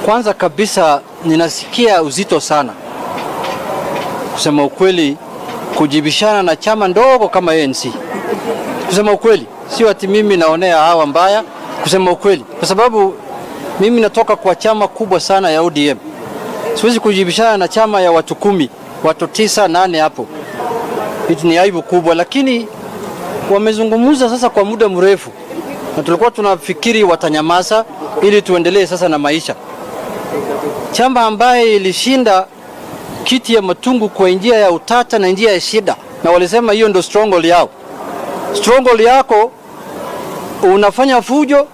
Kwanza kabisa ninasikia uzito sana kusema ukweli kujibishana na chama ndogo kama ANC. Kusema ukweli, sio ati mimi naonea hawa mbaya, kusema ukweli. Kwa sababu mimi natoka kwa chama kubwa sana ya ODM. Siwezi kujibishana na chama ya watu 10, watu 9, 8 hapo. Hii ni aibu kubwa, lakini wamezungumza sasa kwa muda mrefu. Na tulikuwa tunafikiri watanyamaza ili tuendelee sasa na maisha. Chama ambaye ilishinda kiti ya Matungu kwa njia ya utata na njia ya shida, na walisema hiyo ndio stronghold yao. Stronghold yako unafanya fujo,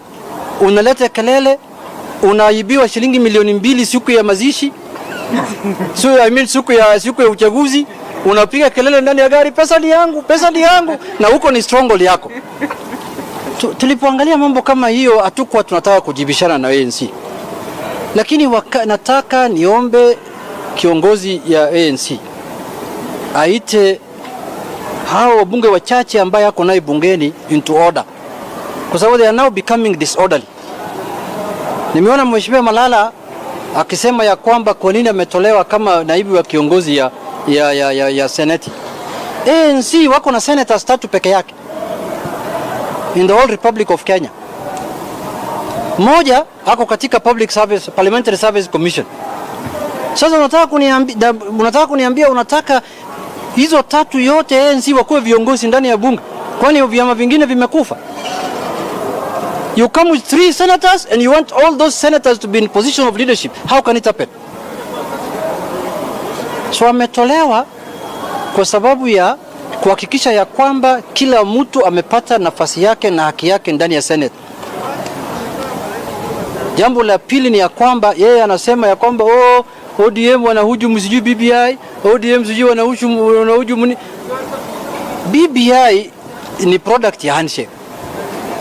unaleta kelele, unaibiwa shilingi milioni 2 siku ya mazishi. Siku ya uchaguzi, unapiga kelele ndani ya gari, pesa ni yangu, pesa ni yangu, na huko ni stronghold yako. Tulipoangalia mambo kama hiyo, hatukuwa tunataka kujibishana na ANC. Lakini nataka niombe kiongozi ya ANC aite hao wabunge wachache ambaye yako naye bungeni into order, kwa sababu they are now becoming disorderly. Nimeona Mheshimiwa Malala akisema ya kwamba kwa nini ametolewa kama naibu wa kiongozi ya Senate. ANC wako na senators 3 peke yake in the whole Republic of Kenya. Mmoja ako katika Parliamentary Service Commission. Sasa unataka kuniambia unataka hizo 3 yote ANC wakuwe viongozi ndani ya bunge? Kwani vyama vingine vimekufa? You come with 3 senators and you want all those senators to be in position of leadership. How can it happen? So ametolewa kwa sababu ya kuhakikisha ya kwamba kila mtu amepata nafasi yake na haki yake ndani ya Senate. Jambo la pili ni ya kwamba yeye anasema ya kwamba ODM wanahujumu sijui BBI, ODM sijui wanahujumu BBI ni product ya handshake.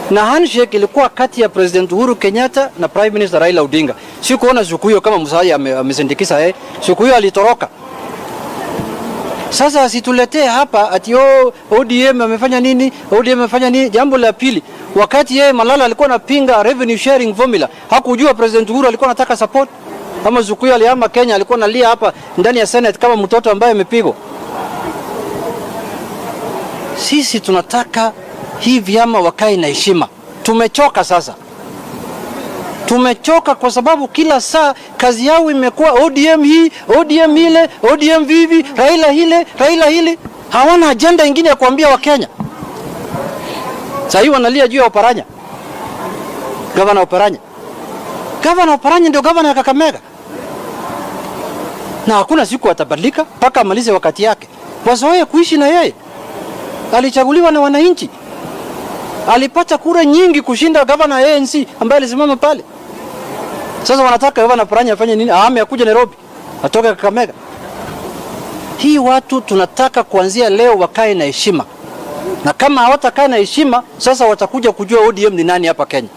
Na handshake ilikuwa kati ya President Uhuru Kenyatta na Prime Minister Raila Odinga. Si kuona siku hiyo kama Musalia amesindikisa siku hiyo alitoroka. Sasa asituletee hapa ati ODM amefanya nini? ODM amefanya nini? Jambo la pili, wakati yeye Malala alikuwa anapinga revenue sharing formula, hakujua President Uhuru alikuwa anataka support. Kama siku hiyo alihama Kenya, alikuwa analia hapa ndani ya Senate kama mtoto ambaye amepigwa. Sisi tunataka hii vyama wakae na heshima. Tumechoka sasa. Tumechoka kwa sababu kila saa kazi yao imekuwa ODM hii, ODM ile, ODM vivi, Raila ile, Raila ile. Hawana agenda nyingine ya kuambia Wakenya. Sasa hivi wanalia juu ya Oparanya. Gavana Oparanya. Gavana Oparanya ndio gavana ya Kakamega. Na hakuna siku atabadilika mpaka amalize wakati yake. Wazoea kuishi na yeye. Alichaguliwa na wananchi. Alipata kura nyingi kushinda gavana ya ANC ambaye alisimama pale. Sasa wanataka gavana Oparanya afanye nini? Ahame akuje Nairobi, atoke Kakamega. Hii watu tunataka kuanzia leo wakae na heshima. Na kama hawatakaa na heshima, sasa watakuja kujua ODM ni nani hapa Kenya.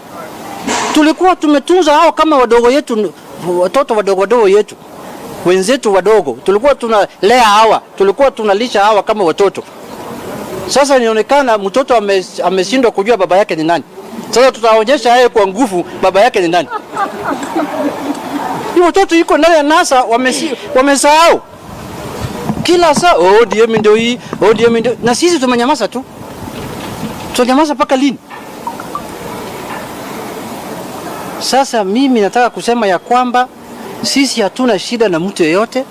Tulikuwa tumetunza hao kama wadogo yetu, watoto wadogo yetu, wenzetu wadogo. Tulikuwa tunalea hawa, tulikuwa tunalisha hawa kama watoto. Sasa inaonekana mtoto ameshindwa kujua baba yake ni nani. Sasa tutaonyesha yeye kwa nguvu baba yake ni nani. Hiyo mtoto yuko ndani ya NASA wamesahau. Kila saa ODM ndio hii, ODM ndio, na sisi tumenyamaza tu. Tunyamaza mpaka lini? Sasa mimi nataka kusema ya kwamba sisi hatuna shida na mtu yeyote.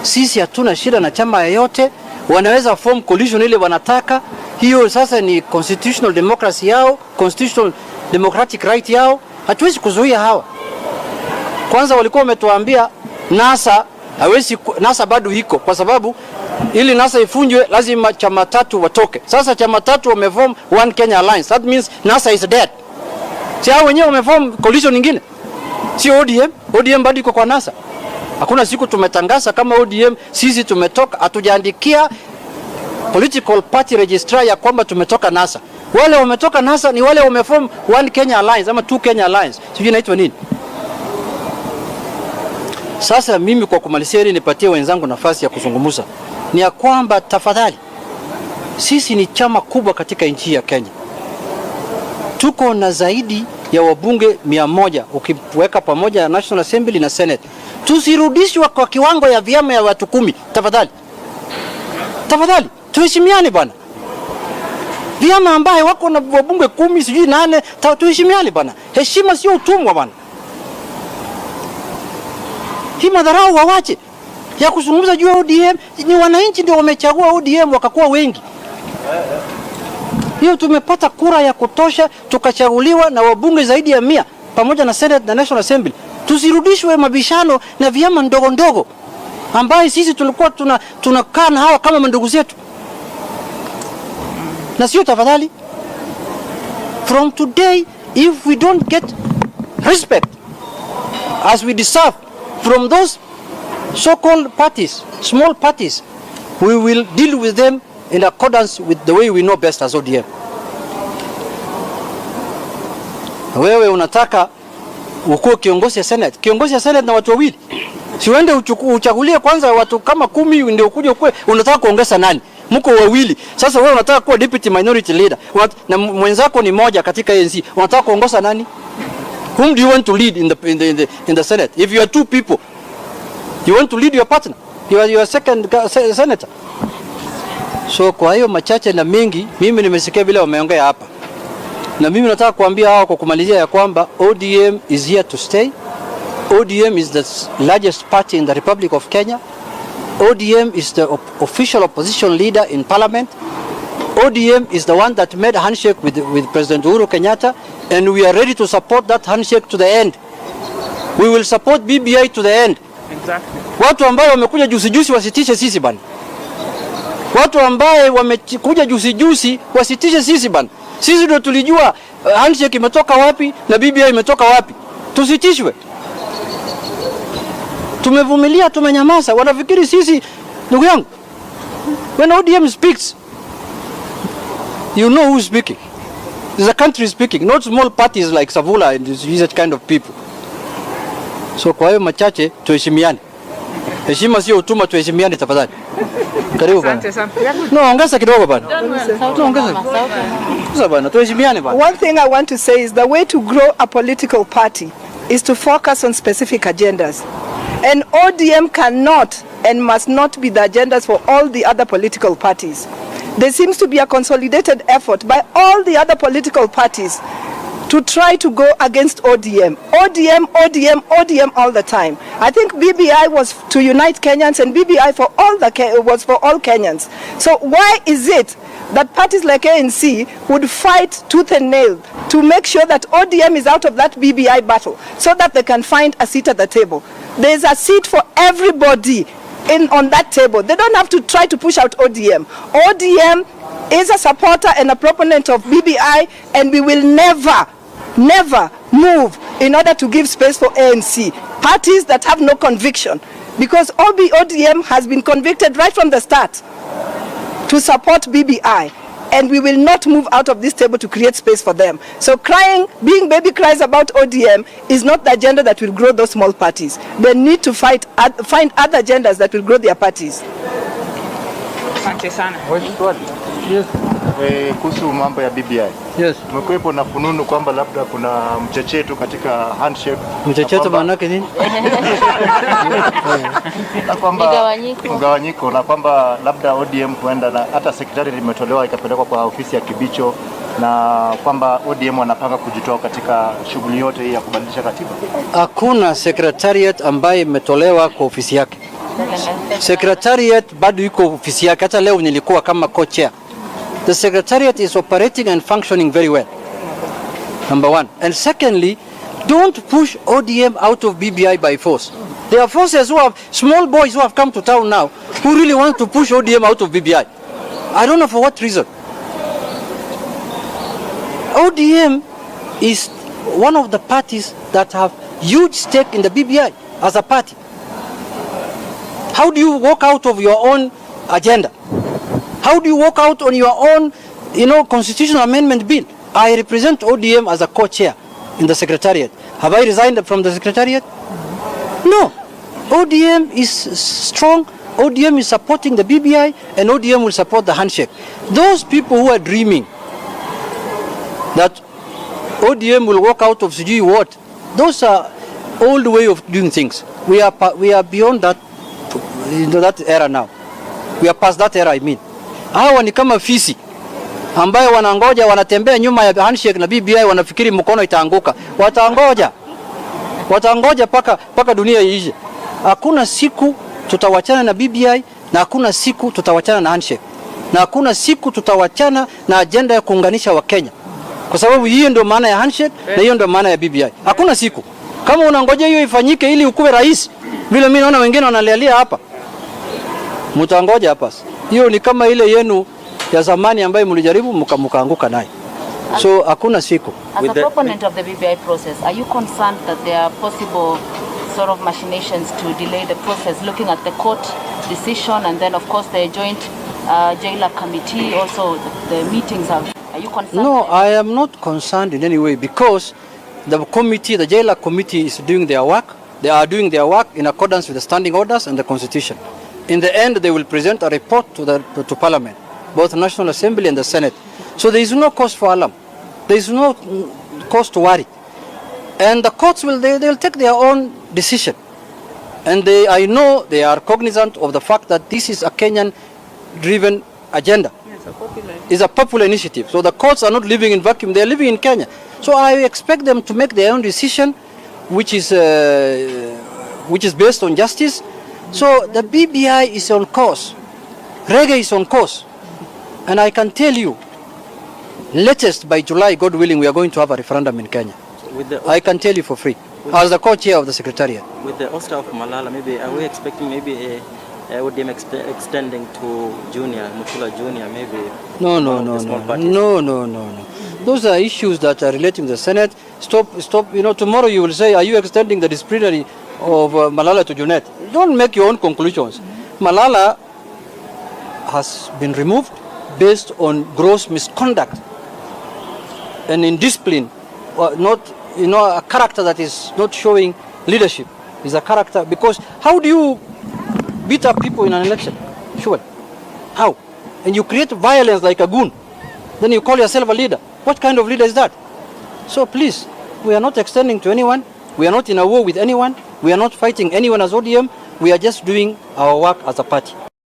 Sisi hatuna shida na chama yeyote. Wanaweza form coalition ile wanataka. Hiyo sasa ni constitutional democracy yao, constitutional democratic right yao. Hatuwezi kuzuia hawa. Kwanza walikuwa wametuambia NASA bado hiko kwa sababu ili NASA ifunjwe lazima chama 3 watoke. Sasa chama 3 wameform One Kenya Alliance. That means NASA is dead. Si hao wenyewe wameform coalition nyingine. Si ODM, ODM bado iko kwa NASA. Hakuna siku tumetangaza kama ODM sisi tumetoka, hatujaandikia political party registrar ya kwamba tumetoka NASA. Wale wametoka NASA ni wale wameform One Kenya Alliance ama Two Kenya Alliance. Sijui inaitwa nini. Sasa mimi kwa kumalizia ili nipatie wenzangu nafasi ya kuzungumza. Ni ya kwamba tafadhali sisi ni chama kubwa katika nchi ya Kenya. Tuko na zaidi ya wabunge 100 ukiweka pamoja na National Assembly na Senate. Tusirudishwe kwa kiwango ya vyama ya watu 10 tafadhali. Tafadhali tuheshimiane bwana. Vyama ambaye wako na wabunge 10 sijui 8 tuheshimiane bwana. Heshima sio utumwa bwana. Hii madharau wawache ya kuzungumza juu ya ODM. Ni wananchi ndio wamechagua ODM wakakuwa wengi. Hiyo tumepata kura ya kutosha, tukachaguliwa na wabunge zaidi ya 100 pamoja na Senate na National Assembly. Tusirudishwe mabishano na vyama ndogo ndogo ambaye sisi tulikuwa tunakaa na hawa kama mandugu zetu. Na sio tafadhali. From today, if we don't get respect as we deserve from those so-called parties, small parties, we will deal with them in accordance with the way we know best as ODM. Wewe unataka ukuwe kiongozi ya Senate. Kiongozi ya Senate na watu wawili. Si uende uchagulie kwanza watu kama 10 ndio ukuje ukue. Unataka kuongeza nani? Mko wawili. Sasa wewe unataka kuwa deputy minority leader. Na mwenzako ni moja katika ANC. Unataka kuongoza nani? Whom do you want to lead in the Senate? If you are 2 people, you want to lead your partner. You are your second senator. So kwa hiyo machache na mengi, mimi nimesikia vile wameongea hapa. Na mimi nataka kuambia hao kwa kumalizia ya kwamba ODM is here to stay. ODM is the largest party in the Republic of Kenya. ODM is the official opposition leader in parliament. ODM is the one that made a handshake with President Uhuru Kenyatta, and we are ready to support that handshake to the end. We will support BBI to the end. Exactly. Watu ambao wamekuja juzi wasitishe sisi bana. Watu ambao wamekuja juzi wasitishe sisi bana. Sisi ndio tulijua handshake imetoka wapi na BBI imetoka wapi. Tusitishwe. Tumevumilia, tumenyamaza. Wanafikiri sisi, ndugu yangu, when ODM speaks, you know who's speaking. There's a country speaking, not small parties like Savula and these kind of people. So kwa hiyo machache tuheshimiane. Heshima sio utumwa, tuheshimiane tafadhali. Karibu bana. No, ongeza kidogo bana. Ongeza bana, tuheshimiane bana. One thing I want to say is the way to grow a political party is to focus on specific agendas. And ODM cannot and must not be the agendas for all the other political parties. There seems to be a consolidated effort by all the other political parties to try to go against ODM. ODM all the time. I think BBI was to unite Kenyans, and BBI was for all Kenyans. So why is it that parties like ANC would fight tooth and nail to make sure that ODM is out of that BBI battle so that they can find a seat at the table? There's a seat for everybody on that table. They don't have to try to push out ODM. ODM is a supporter and a proponent of BBI, and we will never move in order to give space for ANC. Parties that have no conviction, because ODM has been convicted right from the start to support BBI, and we will not move out of this table to create space for them. So being baby cries about ODM is not the agenda that will grow those small parties. They need to find other agendas that will grow their parties. Asante sana. Yes. Kuhusu mambo ya BBI. Yes. Umekuwepo na fununu kwamba labda kuna mchecheto katika handshake. Mchecheto maana yake nini? Na kwamba mgawanyiko na kwamba labda ODM huenda na hata sekretari limetolewa ikapelekwa kwa ofisi ya Kibicho, na kwamba ODM wanapanga kujitoa katika shughuli yote hii ya kubadilisha katiba. Hakuna secretariat ambaye imetolewa kwa ofisi yake. Secretariat bado iko ofisi yake. Hata leo nilikuwa kama co-chair. The secretariat is operating and functioning very well. Number one. And secondly, don't push ODM out of BBI by force. There are forces who have, small boys who have come to town now, who really want to push ODM out of BBI. I don't know for what reason. ODM is one of the parties that have huge stake in the BBI as a party. How do you walk out of your own agenda? How do you walk out on your own, constitutional amendment bill? I represent ODM as a co-chair in the secretariat. Have I resigned from the secretariat? No. ODM is strong. ODM is supporting the BBI, and ODM will support the handshake. Those people who are dreaming that ODM will walk out of sijui what. Those are old way of doing things. We are beyond that, that era now. We are past that era, I mean. Hawa ni kama fisi ambayo wanangoja, wanatembea nyuma ya handshake na BBI, wanafikiri mkono itaanguka. Watangoja paka dunia iishe. Hakuna siku tutawachana na BBI, na hakuna siku tutawachana na handshake, na hakuna siku tutawachana na agenda ya kuunganisha wa Kenya, kwa sababu hiyo ndio maana ya handshake na hiyo ndio maana ya BBI. Hakuna siku. Kama unangoja hiyo ifanyike ili ukuwe rais, vile mimi naona wengine wanalialia hapa, mtangoja hapa. Hiyo ni kama ile yenu ya zamani ambayo mlijaribu mkaanguka naye. So hakuna siku. As a proponent of the BBI process, are you concerned that there are possible sort of machinations to delay the process, looking at the court decision and then of course the joint jailer committee, also the meetings are you concerned? No, I am not concerned in any way, because the committee, the jailer committee is doing their work. They are doing their work in accordance with the standing orders and the constitution. In the end, they will present a report to Parliament, both the National Assembly and the Senate. So there is no cause for alarm. There is no cause to worry. And the courts will take their own decision. And I know they are cognizant of the fact that this is a Kenyan-driven agenda. It's a popular initiative. So the courts are not living in vacuum. They are living in Kenya. So I expect them to make their own decision, which is based on justice. So the BBI is on course. Reggae is on course. And I can tell you, latest by July, God willing, we are going to have a referendum in Kenya. I can tell you for free, as the co-chair of the Secretariat. With the ouster of Malala, maybe are we expecting maybe a ODM extending to Junior, Mutula Junior, maybe? No. Those are issues that are relating to the Senate. Stop. You know, tomorrow you will say, are you extending the disciplinary of Malala to Junet? Don't make your own conclusions. Malala has been removed based on gross misconduct and indiscipline, not, a character that is not showing leadership. Is a character, because how do you beat up people in an election? Sure. How? And you create violence like a goon. Then you call yourself a leader. What kind of leader is that? So please, we are not extending to anyone. We are not in a war with anyone. We are not fighting anyone as ODM. We are just doing our work as a party.